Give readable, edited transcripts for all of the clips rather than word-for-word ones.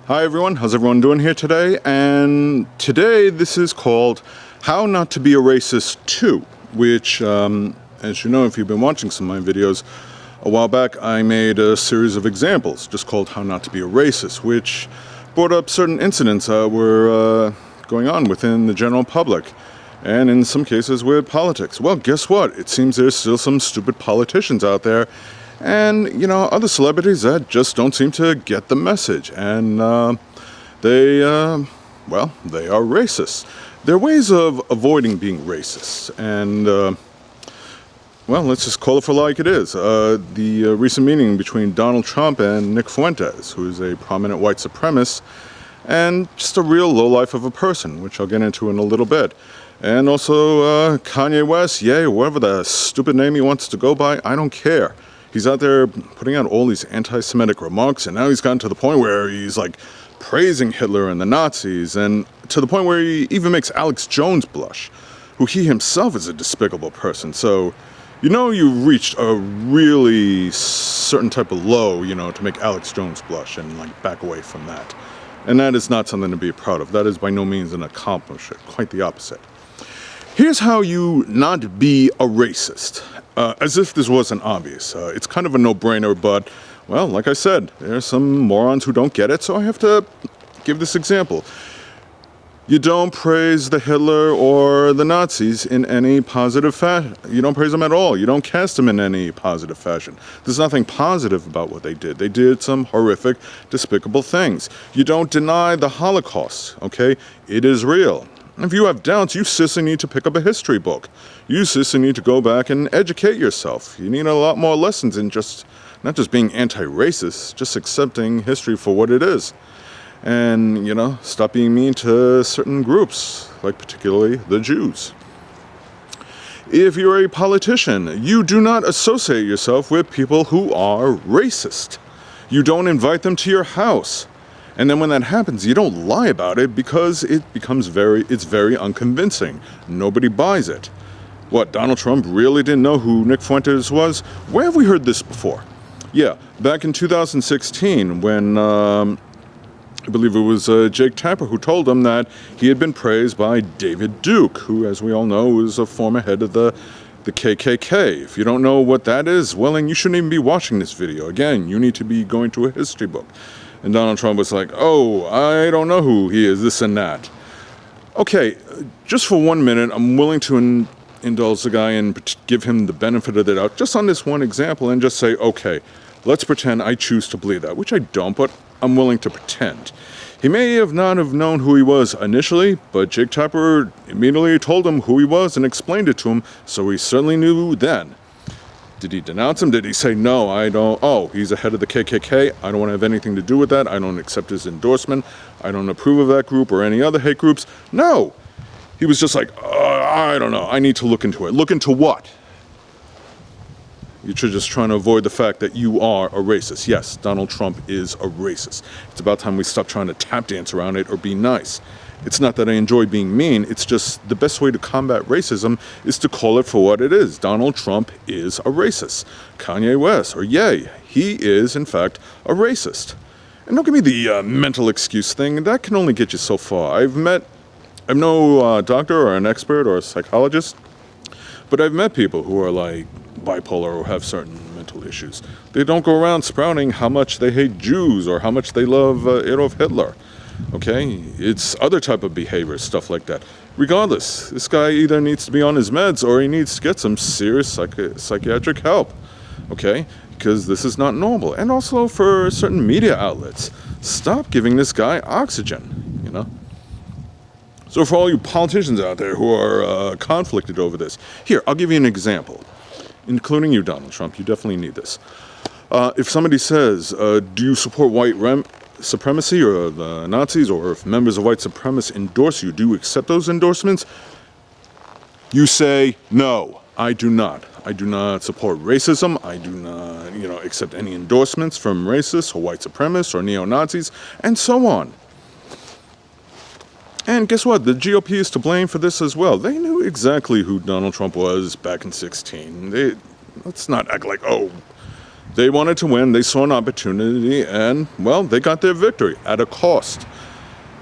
Hi everyone, how's everyone doing here today? And today this is called How Not to Be a Racist 2, which, as you know if you've been watching some of my videos, a while back I made a series of examples just called How Not to Be a Racist, which brought up certain incidents that were going on within the general public, and in some cases with politics. Well, guess what? It seems there's still some stupid politicians out there and, other celebrities that just don't seem to get the message. And they are racist. There are ways of avoiding being racist. And, let's just call it for like it is. The recent meeting between Donald Trump and Nick Fuentes, who is a prominent white supremacist, and just a real lowlife of a person, which I'll get into in a little bit. And also Kanye West, whatever the stupid name he wants to go by, I don't care. He's out there putting out all these anti-Semitic remarks, and now he's gotten to the point where he's like praising Hitler and the Nazis, and to the point where he even makes Alex Jones blush, who he himself is a despicable person. So, you've reached a really certain type of low, to make Alex Jones blush and like back away from that. And that is not something to be proud of. That is by no means an accomplishment, quite the opposite. Here's how you not be a racist. As if this wasn't obvious. It's kind of a no-brainer, but, well, like I said, there are some morons who don't get it, so I have to give this example. You don't praise the Hitler or the Nazis in any positive fashion. You don't praise them at all. You don't cast them in any positive fashion. There's nothing positive about what they did. They did some horrific, despicable things. You don't deny the Holocaust, okay? It is real. If you have doubts, you seriously need to pick up a history book. You seriously need to go back and educate yourself. You need a lot more lessons in not just being anti-racist, just accepting history for what it is. And, stop being mean to certain groups, like particularly the Jews. If you're a politician, you do not associate yourself with people who are racist. You don't invite them to your house. And then when that happens, you don't lie about it because it's very unconvincing. Nobody buys it. What, Donald Trump really didn't know who Nick Fuentes was? Where have we heard this before? Yeah, back in 2016 when, I believe it was Jake Tapper who told him that he had been praised by David Duke, who, as we all know, is a former head of the KKK. If you don't know what that is, well, then you shouldn't even be watching this video. Again, you need to be going to a history book. And Donald Trump was like, oh, I don't know who he is, this and that. Okay, just for 1 minute, I'm willing to indulge the guy and give him the benefit of the doubt, just on this one example, and just say, okay, let's pretend I choose to believe that, which I don't, but I'm willing to pretend. He may not have known who he was initially, but Jake Tapper immediately told him who he was and explained it to him, so he certainly knew then. Did he denounce him? Did he say, no, I don't, he's a head of the KKK, I don't want to have anything to do with that, I don't accept his endorsement, I don't approve of that group or any other hate groups? No! He was just like, I don't know, I need to look into it. Look into what? You're just trying to avoid the fact that you are a racist. Yes, Donald Trump is a racist. It's about time we stop trying to tap dance around it or be nice. It's not that I enjoy being mean, it's just the best way to combat racism is to call it for what it is. Donald Trump is a racist. Kanye West, or he is, in fact, a racist. And don't give me the mental excuse thing. That can only get you so far. I'm no doctor or an expert or a psychologist, but I've met people who are like bipolar or have certain mental issues. They don't go around sprouting how much they hate Jews or how much they love Adolf Hitler. Okay, it's other type of behavior, stuff like that. Regardless, this guy either needs to be on his meds or he needs to get some serious psychiatric help. Okay, because this is not normal. And also for certain media outlets, stop giving this guy oxygen. So for all you politicians out there who are conflicted over this, here, I'll give you an example. Including you, Donald Trump, you definitely need this. If somebody says, do you support white supremacy or the Nazis, or if members of white supremacists endorse you, do you accept those endorsements? You say, no, I do not. I do not support racism. I do not, accept any endorsements from racists or white supremacists or neo-Nazis, and so on. And guess what? The GOP is to blame for this as well. They knew exactly who Donald Trump was back in 2016. Let's not act like, They wanted to win, they saw an opportunity, and, well, they got their victory at a cost.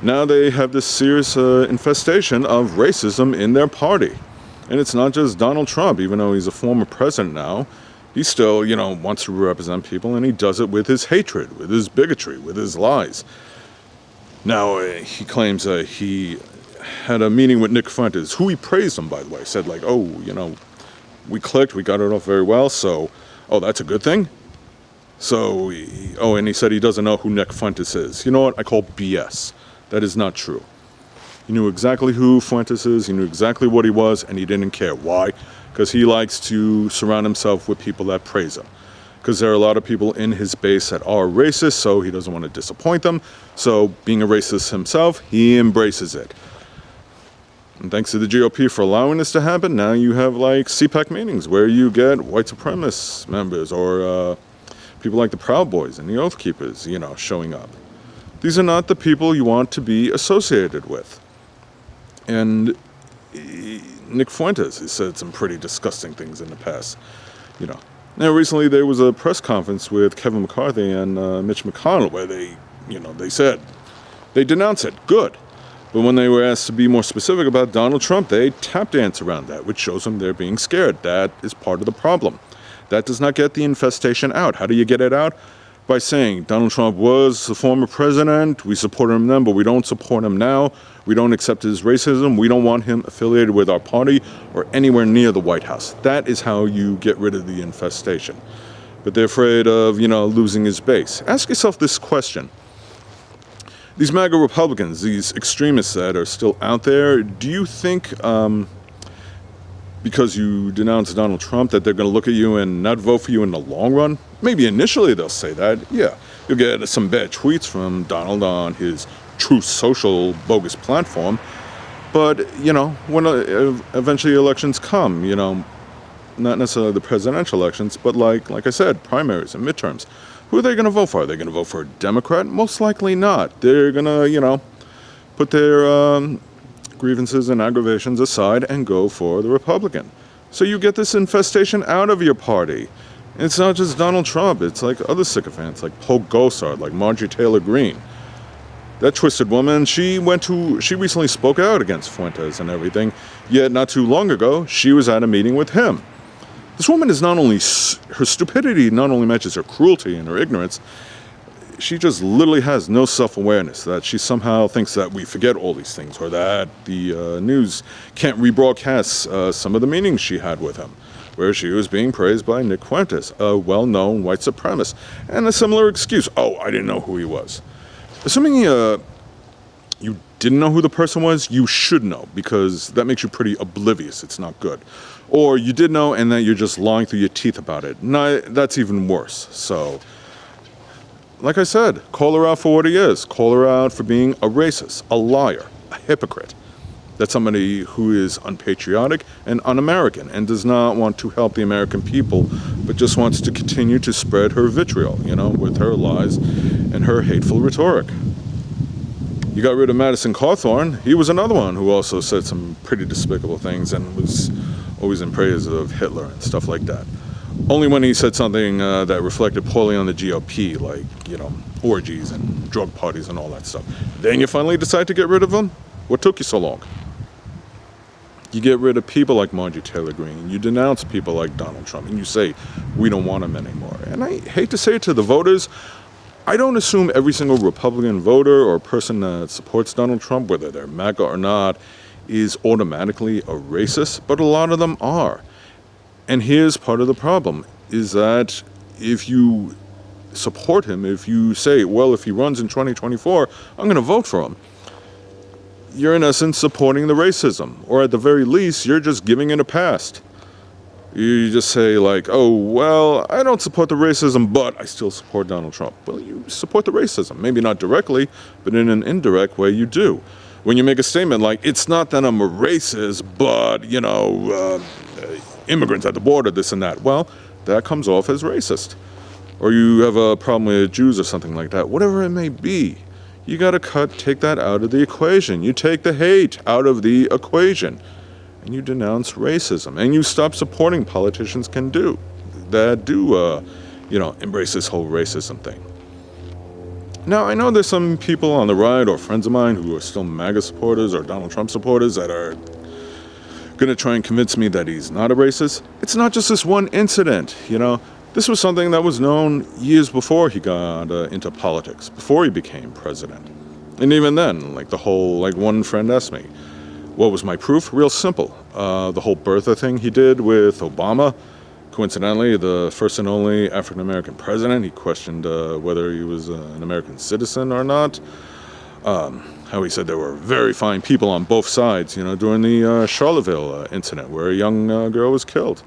Now they have this serious infestation of racism in their party. And it's not just Donald Trump, even though he's a former president now. He still, wants to represent people, and he does it with his hatred, with his bigotry, with his lies. Now, he claims he had a meeting with Nick Fuentes, who he praised him, by the way. Said, like, we clicked, we got it off very well, so, that's a good thing? So, and he said he doesn't know who Nick Fuentes is. You know what? I call BS. That is not true. He knew exactly who Fuentes is, he knew exactly what he was, and he didn't care. Why? Because he likes to surround himself with people that praise him. Because there are a lot of people in his base that are racist, so he doesn't want to disappoint them. So, being a racist himself, he embraces it. And thanks to the GOP for allowing this to happen, now you have, like, CPAC meetings where you get white supremacist members or people like the Proud Boys and the Oath Keepers, showing up. These are not the people you want to be associated with. And Nick Fuentes has said some pretty disgusting things in the past, Now, recently there was a press conference with Kevin McCarthy and Mitch McConnell where they said they denounce it. Good. But when they were asked to be more specific about Donald Trump, they tap dance around that, which shows them they're being scared. That is part of the problem. That does not get the infestation out. How do you get it out? By saying Donald Trump was the former president, we supported him then, but we don't support him now. We don't accept his racism. We don't want him affiliated with our party or anywhere near the White House. That is how you get rid of the infestation. But they're afraid of, losing his base. Ask yourself this question. These MAGA Republicans, these extremists that are still out there, do you think because you denounce Donald Trump that they're going to look at you and not vote for you in the long run? Maybe initially they'll say that, yeah. You'll get some bad tweets from Donald on his Truth Social bogus platform. But, when eventually elections come, not necessarily the presidential elections, but like I said, primaries and midterms, who are they going to vote for? Are they going to vote for a Democrat? Most likely not. They're going to, put their grievances and aggravations aside and go for the Republican. So you get this infestation out of your party. And it's not just Donald Trump. It's like other sycophants, like Paul Gosar, like Marjorie Taylor Greene. That twisted woman, she recently spoke out against Fuentes and everything, yet not too long ago, she was at a meeting with him. This woman is not only, her stupidity not only matches her cruelty and her ignorance, she just literally has no self-awareness, that she somehow thinks that we forget all these things, or that the news can't rebroadcast some of the meetings she had with him, where she was being praised by Nick Fuentes, a well-known white supremacist, and a similar excuse, I didn't know who he was. Assuming you didn't know who the person was, you should know, because that makes you pretty oblivious. It's not good. Or you did know, and then you're just lying through your teeth about it. No, that's even worse. So, like I said, call her out for what he is. Call her out for being a racist, a liar, a hypocrite. That's somebody who is unpatriotic and un-American and does not want to help the American people, but just wants to continue to spread her vitriol, with her lies and her hateful rhetoric. You got rid of Madison Cawthorn. He was another one who also said some pretty despicable things and was always in praise of Hitler and stuff like that. Only when he said something that reflected poorly on the GOP, like, orgies and drug parties and all that stuff. Then you finally decide to get rid of him? What took you so long? You get rid of people like Marjorie Taylor Greene. You denounce people like Donald Trump. And you say, we don't want him anymore. And I hate to say it to the voters, I don't assume every single Republican voter or person that supports Donald Trump, whether they're MAGA or not, is automatically a racist, but a lot of them are. And here's part of the problem, is that if you support him, if you say, well, if he runs in 2024, I'm going to vote for him, you're in essence supporting the racism, or at the very least, you're just giving it a pass. You just say like, oh, well, I don't support the racism, but I still support Donald Trump. Well, you support the racism, maybe not directly, but in an indirect way you do. When you make a statement like, it's not that I'm a racist, but, immigrants at the border, this and that, well, that comes off as racist. Or you have a problem with Jews or something like that, whatever it may be. You got to take that out of the equation. You take the hate out of the equation. And you denounce racism. And you stop supporting politicians that do embrace this whole racism thing. Now, I know there's some people on the right or friends of mine who are still MAGA supporters or Donald Trump supporters that are going to try and convince me that he's not a racist. It's not just this one incident, This was something that was known years before he got into politics, before he became president. And even then, one friend asked me, what was my proof? Real simple. The whole birther thing he did with Obama, coincidentally, the first and only African-American president. He questioned whether he was an American citizen or not. How he said there were very fine people on both sides, during the Charlottesville incident where a young girl was killed.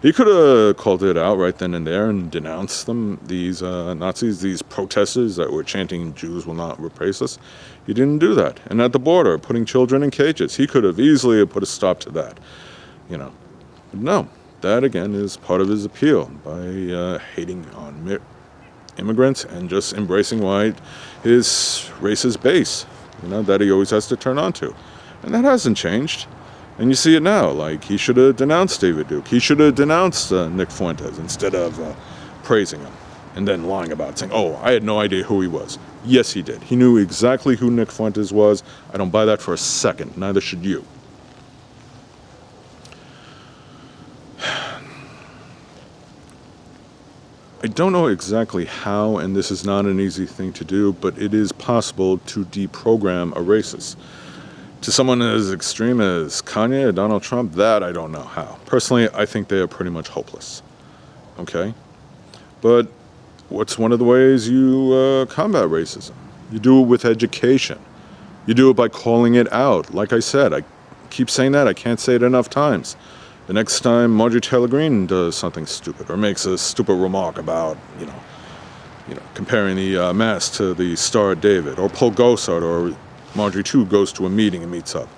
He could have called it out right then and there and denounced them, these Nazis, these protesters that were chanting Jews will not replace us. He didn't do that. And at the border, putting children in cages, he could have easily put a stop to that. But no, that again is part of his appeal by hating on immigrants and just embracing his racist base, that he always has to turn on to. And that hasn't changed. And you see it now, he should have denounced David Duke. He should have denounced Nick Fuentes instead of praising him and then lying about it, saying, oh, I had no idea who he was. Yes, he did. He knew exactly who Nick Fuentes was. I don't buy that for a second. Neither should you. I don't know exactly how, and this is not an easy thing to do, but it is possible to deprogram a racist. To someone as extreme as Kanye or Donald Trump, that I don't know how. Personally, I think they are pretty much hopeless. Okay? But what's one of the ways you combat racism? You do it with education. You do it by calling it out. Like I said, I keep saying that. I can't say it enough times. The next time Marjorie Taylor Greene does something stupid or makes a stupid remark about, comparing the mask to the Star of David, or Paul Gosar or Marjorie too goes to a meeting and meets up.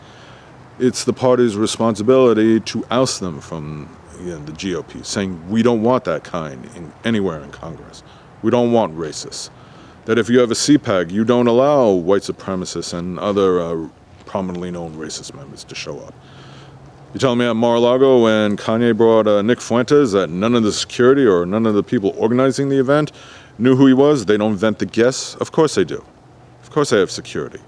It's the party's responsibility to oust them from the GOP, saying we don't want that kind anywhere in Congress. We don't want racists. That if you have a CPAC, you don't allow white supremacists and other prominently known racist members to show up. You telling me at Mar-a-Lago when Kanye brought Nick Fuentes that none of the security or none of the people organizing the event knew who he was? They don't vet the guests? Of course they do. Of course they have security.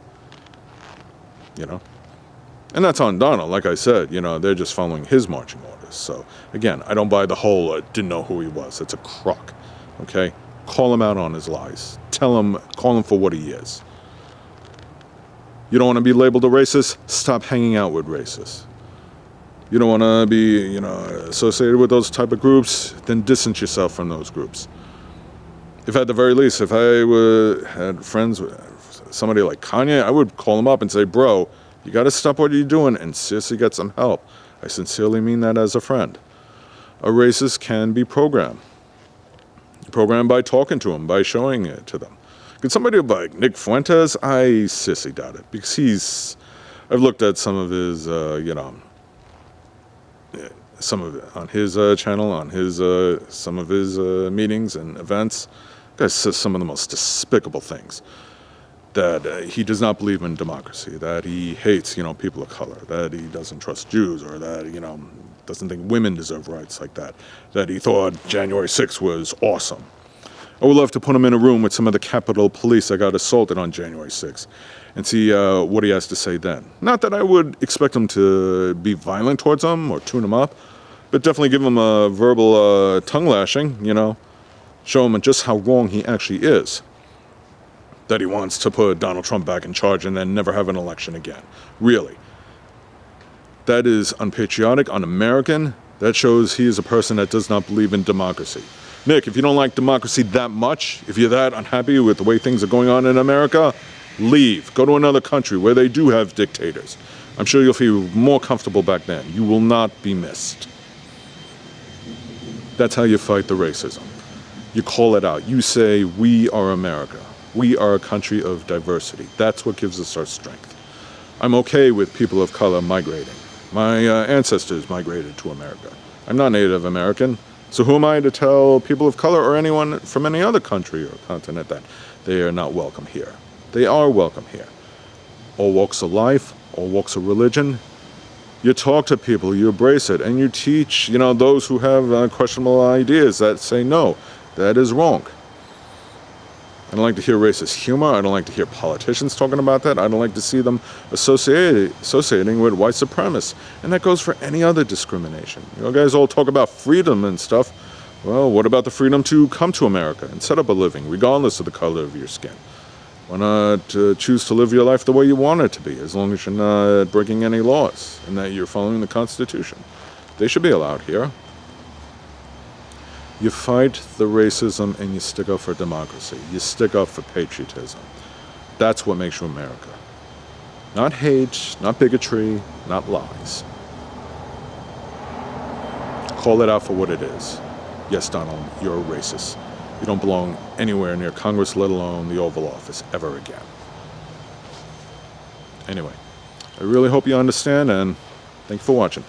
And that's on Donald. Like I said, they're just following his marching orders. So, again, I don't buy the whole didn't know who he was. It's a crock, okay? Call him out on his lies. Call him for what he is. You don't want to be labeled a racist? Stop hanging out with racists. You don't want to be, associated with those type of groups? Then distance yourself from those groups. If at the very least, if I had friends with somebody like Kanye, I would call him up and say, bro, you got to stop what you're doing and seriously get some help. I sincerely mean that as a friend. A racist can be programmed. Programmed by talking to them, by showing it to them. Could somebody like Nick Fuentes? I seriously doubt it, because I've looked at some of his, some of it on his channel, on his, some of his meetings and events. The guy says some of the most despicable things. That he does not believe in democracy, that he hates, people of color, that he doesn't trust Jews, or that, doesn't think women deserve rights like that he thought January 6th was awesome. I would love to put him in a room with some of the Capitol Police that got assaulted on January 6th and see what he has to say then. Not that I would expect him to be violent towards them or tune him up, but definitely give him a verbal tongue lashing, show him just how wrong he actually is. That he wants to put Donald Trump back in charge and then never have an election again. Really. That is unpatriotic, un-American. That shows he is a person that does not believe in democracy. Nick, if you don't like democracy that much, if you're that unhappy with the way things are going on in America, leave. Go to another country where they do have dictators. I'm sure you'll feel more comfortable back then. You will not be missed. That's how you fight the racism. You call it out. You say, we are America. We are a country of diversity. That's what gives us our strength. I'm okay with people of color migrating. My ancestors migrated to America. I'm not Native American, so who am I to tell people of color or anyone from any other country or continent that they are not welcome here? They are welcome here. All walks of life, all walks of religion. You talk to people, you embrace it, and you teach, those who have questionable ideas that say no. That is wrong. I don't like to hear racist humor. I don't like to hear politicians talking about that. I don't like to see them associating with white supremacists. And that goes for any other discrimination. You guys all talk about freedom and stuff. Well, what about the freedom to come to America and set up a living, regardless of the color of your skin? Why not choose to live your life the way you want it to be, as long as you're not breaking any laws and that you're following the Constitution? They should be allowed here. You fight the racism and you stick up for democracy. You stick up for patriotism. That's what makes you America. Not hate, not bigotry, not lies. Call it out for what it is. Yes, Donald, you're a racist. You don't belong anywhere near Congress, let alone the Oval Office, ever again. Anyway, I really hope you understand, and thank you for watching.